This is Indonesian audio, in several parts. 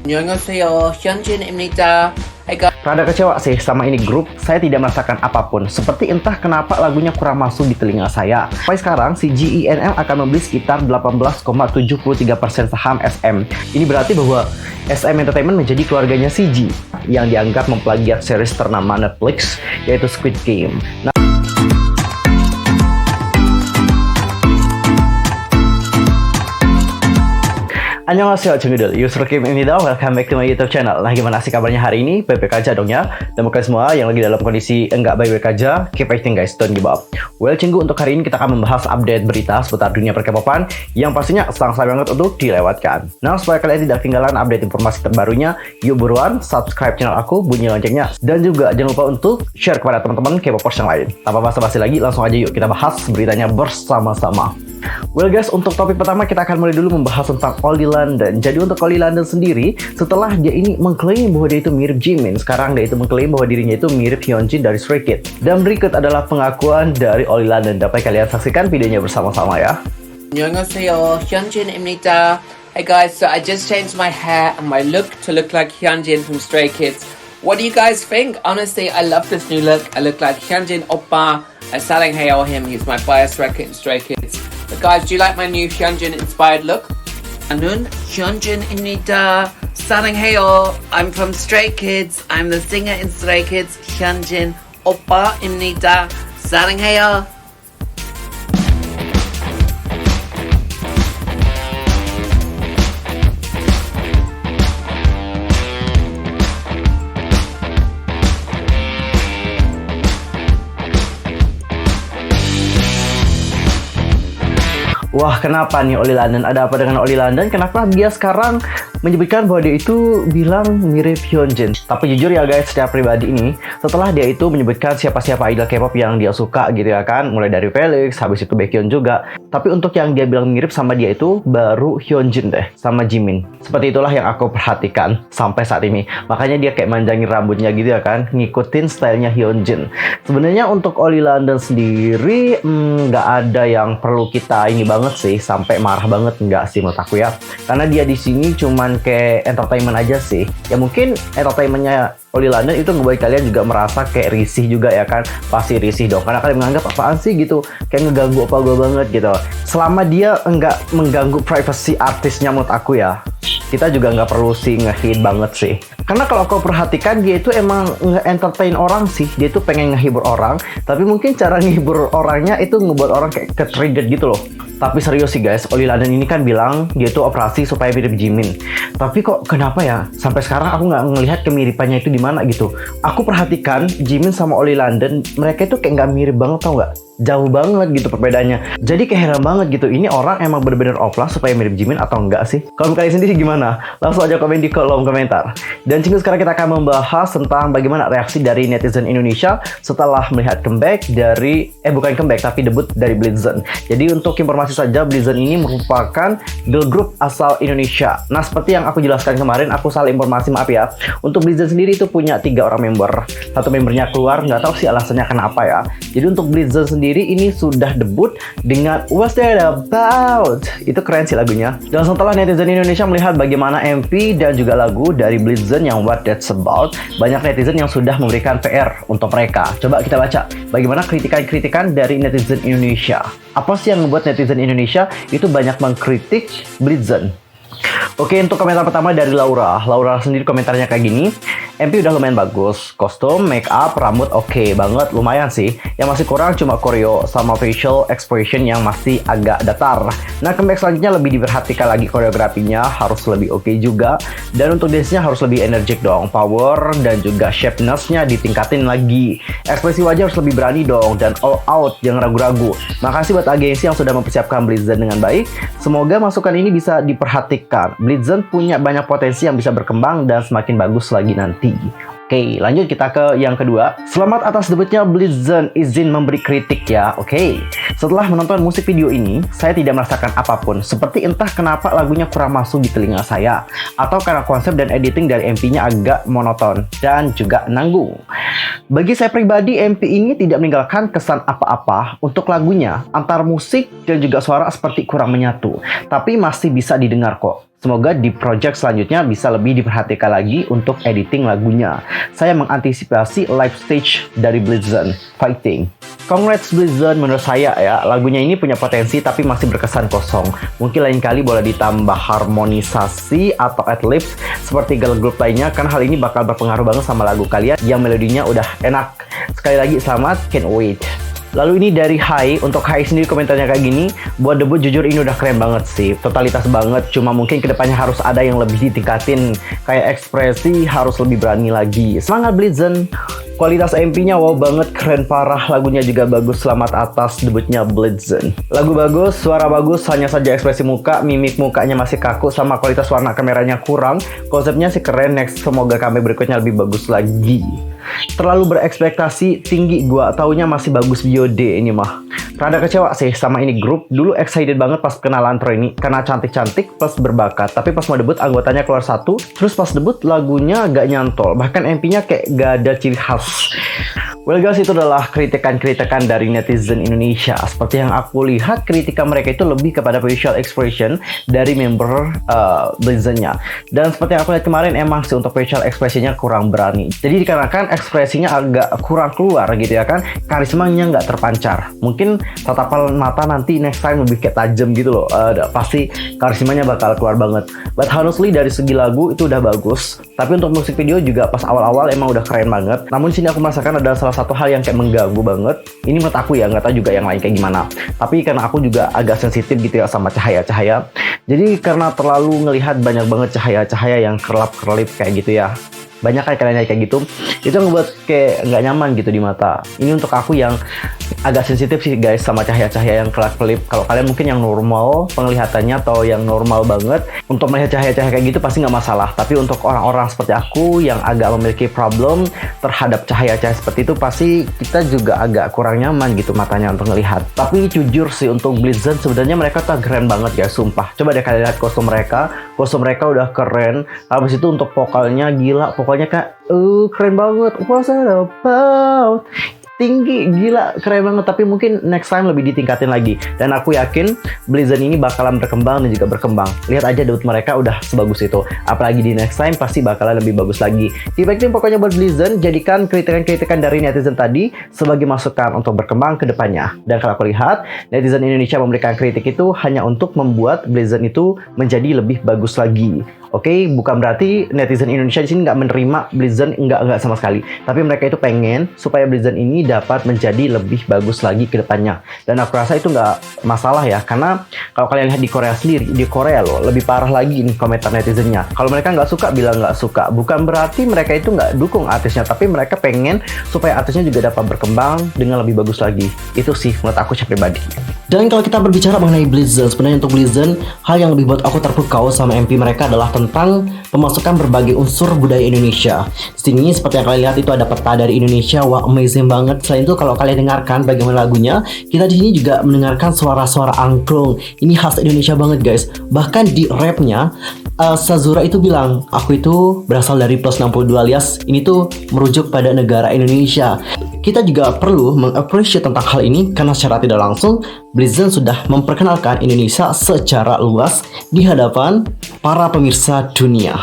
안녕하세요, 현진입니다. Hey guys. Rada kecewa sih sama ini grup, saya tidak merasakan apapun. Seperti entah kenapa lagunya kurang masuk di telinga saya. Sampai sekarang, si GENM akan membeli sekitar 18,73% saham SM. Ini berarti bahwa SM Entertainment menjadi keluarganya si G, yang dianggap memplagiat series ternama Netflix, yaitu Squid Game. Annyeonghaseyo Cengidul, user Kim ini dah, welcome back to my YouTube channel. Nah, gimana sih kabarnya hari ini? Baik-baik aja dong ya. Dan buat kalian semua yang lagi dalam kondisi enggak baik-baik aja, keep fighting guys, don't give up. Well, Cenggu, untuk hari ini kita akan membahas update berita seputar dunia per-K-popan yang pastinya sangat banget untuk dilewatkan. Nah, supaya kalian tidak ketinggalan update informasi terbarunya, yuk buruan subscribe channel aku, bunyi loncengnya, dan juga jangan lupa untuk share kepada teman-teman K-popers yang lain. Tanpa basa-basi lagi, langsung aja yuk kita bahas beritanya bersama-sama. Well guys, untuk topik pertama kita akan mulai dulu membahas tentang Oli London. Jadi untuk Oli London sendiri, setelah dia ini mengklaim bahwa dia itu mirip Jimin, sekarang dia itu mengklaim bahwa dirinya itu mirip Hyunjin dari Stray Kids. Dan berikut adalah pengakuan dari Oli London. Dapat kalian saksikan videonya bersama-sama ya. 안녕하세요, 현진입니다. Hey guys, so I just changed my hair and my look to look like Hyunjin from Stray Kids. What do you guys think? Honestly, I love this new look. I look like Hyunjin Oppa. 사랑해요 him. He's my bias record in Stray Kids. But guys, do you like my new Hyunjin inspired look? 저는 현진입니다. 사랑해요. I'm from Stray Kids. I'm the singer in Stray Kids. 현진 오빠입니다. 사랑해요. Wah, kenapa nih Oli London? Ada apa dengan Oli London? Kenapa dia sekarang menyebutkan bahwa dia itu bilang mirip Hyunjin? Tapi jujur ya guys, secara pribadi ini, setelah dia itu menyebutkan siapa-siapa idol K-pop yang dia suka gitu ya kan, mulai dari Felix, habis itu Baekhyun juga. Tapi untuk yang dia bilang mirip sama dia itu baru Hyunjin deh, sama Jimin. Seperti itulah yang aku perhatikan sampai saat ini. Makanya dia kayak manjangin rambutnya gitu ya kan, ngikutin stylenya Hyunjin. Sebenarnya untuk Oli London sendiri, nggak ada yang perlu kita ini banget sih, sampai marah banget enggak sih menurut aku ya. Karena dia di sini cuman kayak entertainment aja sih. Ya mungkin entertainmentnya Oli London itu ngebuat kalian juga merasa kayak risih juga ya kan. Pasti risih dong, karena kalian menganggap apaan sih gitu, kayak ngeganggu apa gue banget gitu. Selama dia enggak mengganggu privacy artisnya menurut aku ya, kita juga nggak perlu sih nge-hate banget sih. Karena kalau kau perhatikan, dia itu emang nge-entertain orang sih. Dia tuh pengen ngehibur orang, tapi mungkin cara ngehibur orangnya itu ngebuat orang kayak ke-trigger gitu loh. Tapi serius sih guys, Oli London ini kan bilang dia tuh operasi supaya mirip Jimin. Tapi kok kenapa ya sampai sekarang aku nggak ngelihat kemiripannya itu di mana gitu. Aku perhatikan Jimin sama Oli London, mereka itu kayak nggak mirip banget, tau nggak? Jauh banget gitu perbedaannya. Jadi kayak heran banget gitu, ini orang emang bener-bener oplas supaya mirip Jimin atau enggak sih? Kalau kalian sendiri gimana? Langsung aja komen di kolom komentar. Dan Cinggu, sekarang kita akan membahas tentang bagaimana reaksi dari netizen Indonesia setelah melihat comeback dari, bukan comeback tapi debut dari Blitzen. Jadi untuk informasi saja, Blitzen ini merupakan girl group asal Indonesia. Nah, seperti yang aku jelaskan kemarin, aku salah informasi, maaf ya. Untuk Blitzen sendiri itu punya 3 orang member. Satu membernya keluar, nggak tahu sih alasannya kenapa ya. jadi untuk Blitzen sendiri ini sudah debut dengan What's That About. Itu keren sih lagunya. Dan setelah netizen Indonesia melihat bagaimana MV dan juga lagu dari Blitzen yang What That's About, banyak netizen yang sudah memberikan PR untuk mereka. Coba kita baca bagaimana kritikan-kritikan dari netizen Indonesia. Apa sih yang membuat netizen Indonesia itu banyak mengkritik Blitzen? Oke, untuk komentar pertama dari Laura. Laura sendiri komentarnya kayak gini. MP udah lumayan bagus. Kostum, make up, rambut oke banget. Lumayan sih. Yang masih kurang cuma choreo sama facial expression yang masih agak datar. Nah, comeback selanjutnya lebih diperhatikan lagi koreografinya. Harus lebih oke juga. Dan untuk dance-nya harus lebih energik dong. Power dan juga shapeness-nya ditingkatin lagi. Ekspresi wajah harus lebih berani dong. Dan all out, jangan ragu-ragu. Makasih buat agensi yang sudah mempersiapkan Blitzen dengan baik. Semoga masukan ini bisa diperhatikan. Blitzen punya banyak potensi yang bisa berkembang dan semakin bagus lagi nanti. Oke, lanjut kita ke yang kedua. Selamat atas debutnya Blitzen, izin memberi kritik ya. Oke, setelah menonton musik video ini, saya tidak merasakan apapun. Seperti entah kenapa lagunya kurang masuk di telinga saya, atau karena konsep dan editing dari MV-nya agak monoton dan juga nanggung. Bagi saya pribadi, MV ini tidak meninggalkan kesan apa-apa. Untuk lagunya, antar musik dan juga suara seperti kurang menyatu, tapi masih bisa didengar kok. Semoga di project selanjutnya bisa lebih diperhatikan lagi untuk editing lagunya. Saya mengantisipasi live stage dari Blitzen. Fighting. Congrats Blitzen, menurut saya ya, lagunya ini punya potensi tapi masih berkesan kosong. Mungkin lain kali boleh ditambah harmonisasi atau adlibs seperti girl group lainnya, karena hal ini bakal berpengaruh banget sama lagu kalian yang melodinya udah enak. Sekali lagi selamat, can't wait. Lalu ini dari Hai, untuk Hai sendiri komentarnya kayak gini, buat debut jujur ini udah keren banget sih, totalitas banget, cuma mungkin kedepannya harus ada yang lebih ditingkatin, kayak ekspresi harus lebih berani lagi. Semangat Blitzen! Kualitas MP-nya wow banget, keren parah, lagunya juga bagus, selamat atas debutnya Blitzen. Lagu bagus, suara bagus, hanya saja ekspresi muka, mimik mukanya masih kaku, sama kualitas warna kameranya kurang, konsepnya sih keren, next semoga kami berikutnya lebih bagus lagi. Terlalu berekspektasi tinggi gua, taunya masih bagus VOD ini mah. Rada kecewa sih sama ini grup. Dulu excited banget pas kenalan pro ini karena cantik-cantik plus berbakat. Tapi pas mau debut anggotanya keluar satu, terus pas debut lagunya gak nyantol. Bahkan MP-nya kayak gak ada ciri khas. Well guys, itu adalah kritikan-kritikan dari netizen Indonesia. Seperti yang aku lihat, kritikan mereka itu lebih kepada facial expression dari member Blitzen-nya. Dan seperti yang aku lihat kemarin, emang sih untuk facial expression-nya kurang berani. Jadi dikarenakan ekspresinya agak kurang keluar gitu ya kan, karismanya nggak terpancar. Mungkin tatapan mata nanti next time lebih kayak tajam gitu loh. Pasti karismanya bakal keluar banget. But honestly dari segi lagu itu udah bagus. Tapi untuk musik video juga pas awal-awal emang udah keren banget. Namun sini aku merasakan ada salah satu hal yang kayak mengganggu banget. Ini menurut aku ya, nggak tahu juga yang lain kayak gimana. Tapi karena aku juga agak sensitif gitu ya sama cahaya-cahaya. Jadi karena terlalu ngelihat banyak banget cahaya-cahaya yang kerlap-kerlip kayak gitu ya. Banyak kalian kayak gitu, itu ngebuat kayak nggak nyaman gitu di mata. Ini untuk aku yang agak sensitif sih guys sama cahaya-cahaya yang kelap-kelip. Kalau kalian mungkin yang normal penglihatannya atau yang normal banget, untuk melihat cahaya-cahaya kayak gitu pasti nggak masalah. Tapi untuk orang-orang seperti aku yang agak memiliki problem terhadap cahaya-cahaya seperti itu, pasti kita juga agak kurang nyaman gitu matanya untuk melihat. Tapi jujur sih untuk Blitzen sebenarnya mereka tuh keren banget ya, sumpah. Coba deh kalian lihat kostum mereka udah keren. Habis itu untuk vokalnya gila, pokoknya kayak keren banget. What's that about? Tinggi, gila, keren banget. Tapi mungkin next time lebih ditingkatin lagi. Dan aku yakin Blitzen ini bakalan berkembang dan juga berkembang. Lihat aja debut mereka udah sebagus itu. Apalagi di next time pasti bakalan lebih bagus lagi. Feedback pokoknya buat Blitzen, jadikan kritikan-kritikan dari netizen tadi sebagai masukan untuk berkembang ke depannya. Dan kalau aku lihat, netizen Indonesia memberikan kritik itu hanya untuk membuat Blitzen itu menjadi lebih bagus lagi. Oke, bukan berarti netizen Indonesia di sini nggak menerima Blitzen, nggak sama sekali. Tapi mereka itu pengen supaya Blitzen ini dapat menjadi lebih bagus lagi ke depannya. Dan aku rasa itu nggak masalah ya, karena kalau kalian lihat di Korea sendiri, di Korea loh, lebih parah lagi nih komentar netizennya. Kalau mereka nggak suka, bilang nggak suka. Bukan berarti mereka itu nggak dukung artisnya, tapi mereka pengen supaya artisnya juga dapat berkembang dengan lebih bagus lagi. Itu sih menurut aku secara pribadi. Dan kalau kita berbicara mengenai Blitzen, sebenarnya untuk Blitzen, hal yang lebih buat aku terpukau sama MP mereka adalah tentang pemasukan berbagai unsur budaya Indonesia. Di sini seperti yang kalian lihat itu ada peta dari Indonesia, wah amazing banget. Selain itu kalau kalian dengarkan bagaimana lagunya, kita di sini juga mendengarkan suara-suara angklung. Ini khas Indonesia banget guys. Bahkan di rapnya Sazura itu bilang, aku itu berasal dari plus 62 alias ini tuh merujuk pada negara Indonesia. Kita juga perlu mengappreciate tentang hal ini karena secara tidak langsung Blitzen sudah memperkenalkan Indonesia secara luas di hadapan para pemirsa dunia.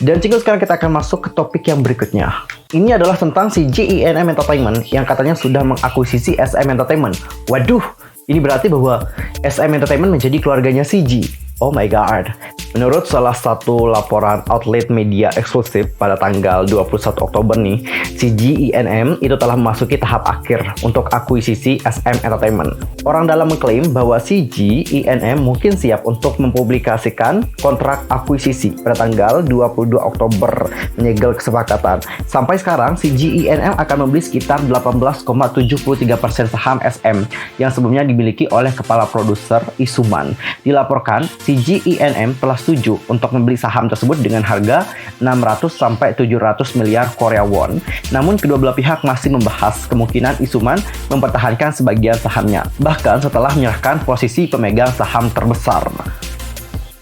Dan sekarang kita akan masuk ke topik yang berikutnya. Ini adalah tentang si JENM Entertainment yang katanya sudah mengakuisisi SM Entertainment. Waduh, ini berarti bahwa SM Entertainment menjadi keluarganya CG. Oh my god. Menurut salah satu laporan outlet media eksklusif pada tanggal 21 Oktober nih, si JENM itu telah memasuki tahap akhir untuk akuisisi SM Entertainment. Orang dalam mengklaim bahwa si JENM mungkin siap untuk mempublikasikan kontrak akuisisi pada tanggal 22 Oktober menyegel kesepakatan. Sampai sekarang, si JENM akan membeli sekitar 18,73% saham SM yang sebelumnya dimiliki oleh kepala produser Isuman. Dilaporkan, si JENM telah setuju untuk membeli saham tersebut dengan harga 600 sampai 700 miliar Korea won. Namun kedua belah pihak masih membahas kemungkinan Isuman mempertahankan sebagian sahamnya, bahkan setelah menyerahkan posisi pemegang saham terbesar.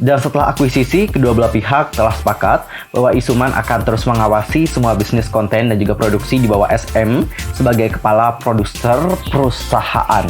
Dan setelah akuisisi, kedua belah pihak telah sepakat bahwa Isuman akan terus mengawasi semua bisnis konten dan juga produksi di bawah SM sebagai kepala produser perusahaan.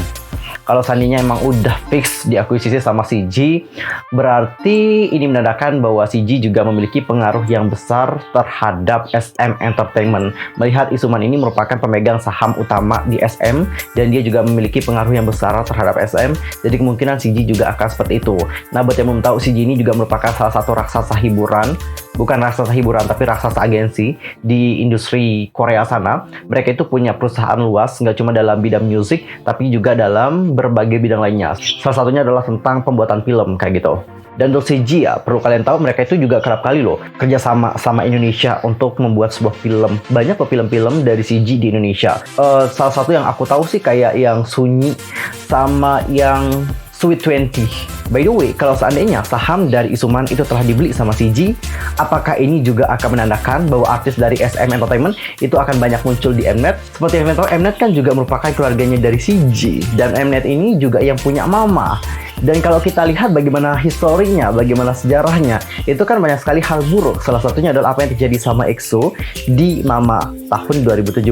Kalau seandainya emang udah fix diakuisisi sama CG, berarti ini menandakan bahwa CG juga memiliki pengaruh yang besar terhadap SM Entertainment. Melihat Isuman ini merupakan pemegang saham utama di SM dan dia juga memiliki pengaruh yang besar terhadap SM, jadi kemungkinan CG juga akan seperti itu. Nah, buat yang belum tahu, CG ini juga merupakan salah satu raksasa hiburan, bukan raksasa hiburan tapi raksasa agensi di industri Korea sana. Mereka itu punya perusahaan luas, nggak cuma dalam bidang musik tapi juga dalam berbagai bidang lainnya. Salah satunya adalah tentang pembuatan film kayak gitu. Dan untuk CG ya, perlu kalian tahu mereka itu juga kerap kali loh kerja sama Indonesia untuk membuat sebuah film. Banyak loh film-film dari CG di Indonesia. Salah satu yang aku tahu sih kayak yang Sunyi sama yang Sweet 20. By the way, kalau seandainya saham dari Isuman itu telah dibeli sama CG, apakah ini juga akan menandakan bahwa artis dari SM Entertainment itu akan banyak muncul di Mnet? Seperti yang kalian tahu, Mnet kan juga merupakan keluarganya dari CG, dan Mnet ini juga yang punya Mama. Dan kalau kita lihat bagaimana historinya, bagaimana sejarahnya, itu kan banyak sekali hal buruk. Salah satunya adalah apa yang terjadi sama EXO di Mama tahun 2017.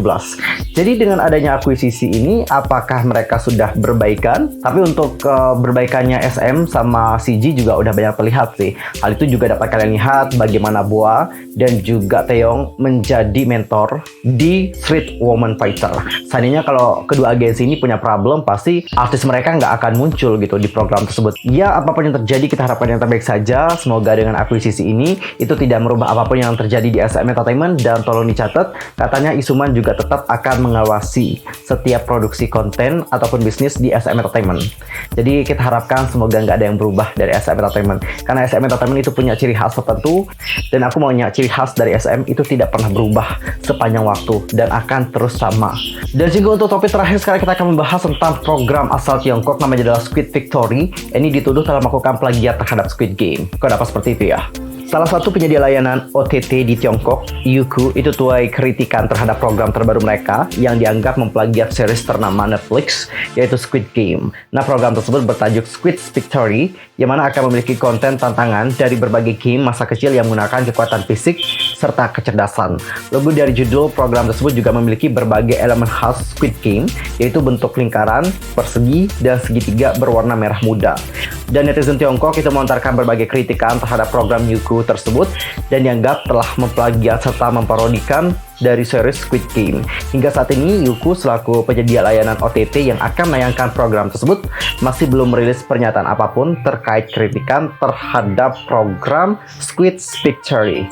Jadi dengan adanya akuisisi ini, apakah mereka sudah berbaikan? Tapi untuk berbaikannya SM sama CG juga udah banyak terlihat sih. Hal itu juga dapat kalian lihat bagaimana Boa dan juga Taeyong menjadi mentor di Street Woman Fighter. Seandainya kalau kedua agensi ini punya problem, pasti artis mereka nggak akan muncul gitu di program tersebut. Ya, apapun yang terjadi, kita harapkan yang terbaik saja. Semoga dengan akuisisi ini itu tidak merubah apapun yang terjadi di SM Entertainment. Dan tolong dicatat, katanya Isuman juga tetap akan mengawasi setiap produksi konten ataupun bisnis di SM Entertainment. Jadi kita harapkan semoga nggak ada yang berubah dari SM Entertainment, karena SM Entertainment itu punya ciri khas tertentu, dan aku maunya ciri khas dari SM itu tidak pernah berubah sepanjang waktu dan akan terus sama. Dan juga untuk topik terakhir, sekarang kita akan membahas tentang program asal Tiongkok namanya adalah Squid Victory. Ini dituduh telah melakukan plagiat terhadap Squid Game. Kok dapat seperti itu ya? Salah satu penyedia layanan OTT di Tiongkok, Youku, itu tuai kritikan terhadap program terbaru mereka yang dianggap memplagiat series ternama Netflix, yaitu Squid Game. Nah, program tersebut bertajuk Squid Victory, yang mana akan memiliki konten tantangan dari berbagai game masa kecil yang menggunakan kekuatan fisik serta kecerdasan. Logo dari judul program tersebut juga memiliki berbagai elemen khas Squid Game, yaitu bentuk lingkaran, persegi, dan segitiga berwarna merah muda. Dan netizen Tiongkok itu melontarkan berbagai kritikan terhadap program Youku tersebut dan dianggap telah memplagiat serta memparodikan dari series Squid Game. Hingga saat ini, Youku selaku penyedia layanan OTT yang akan menayangkan program tersebut masih belum merilis pernyataan apapun terkait kritikan terhadap program Squid Victory.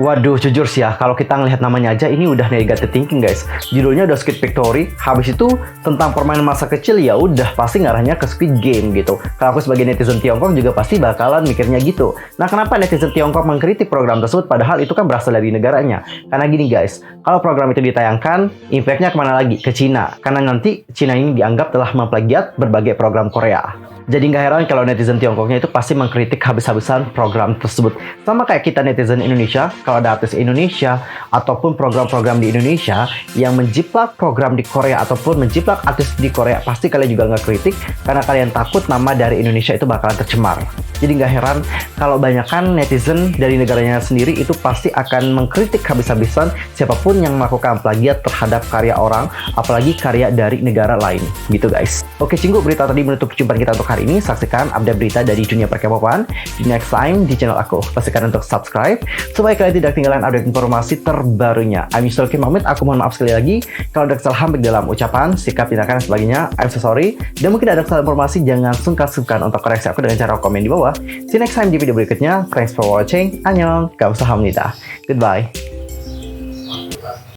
Waduh, jujur sih ya, kalau kita ngelihat namanya aja ini udah negative thinking guys. Judulnya udah Squid Victory, habis itu tentang permainan masa kecil, ya udah pasti ngarahnya ke Squid Game gitu. Kalau aku sebagai netizen Tiongkok juga pasti bakalan mikirnya gitu. Nah, kenapa netizen Tiongkok mengkritik program tersebut padahal itu kan berasal dari negaranya? Karena gini guys, kalau program itu ditayangkan, impact-nya kemana lagi? Ke Cina. Karena nanti Cina ini dianggap telah memplagiat berbagai program Korea. Jadi nggak heran kalau netizen Tiongkoknya itu pasti mengkritik habis-habisan program tersebut. Sama kayak kita netizen Indonesia, kalau ada artis Indonesia ataupun program-program di Indonesia yang menjiplak program di Korea ataupun menjiplak artis di Korea, pasti kalian juga nggak kritik karena kalian takut nama dari Indonesia itu bakalan tercemar. Jadi nggak heran kalau banyakkan netizen dari negaranya sendiri itu pasti akan mengkritik habis-habisan siapapun yang melakukan plagiat terhadap karya orang, apalagi karya dari negara lain. Gitu guys. Oke, Cinggu, berita tadi menutup perjumpaan kita untuk hari ini. Saksikan update berita dari dunia perkepopan di next time di channel aku. Pastikan untuk subscribe supaya kalian tidak ketinggalan update informasi terbarunya. I'm Yusuf Muhammad. Aku mohon maaf sekali lagi kalau ada kesalahan baik dalam ucapan, sikap, tindakan, dan sebagainya. I'm so sorry. Dan mungkin ada kesalahan informasi, jangan sungkan-sungkan untuk koreksi aku dengan cara komen di bawah. See you next time di video berikutnya. Thanks for watching. Annyeong. Kamsahamnida. Goodbye.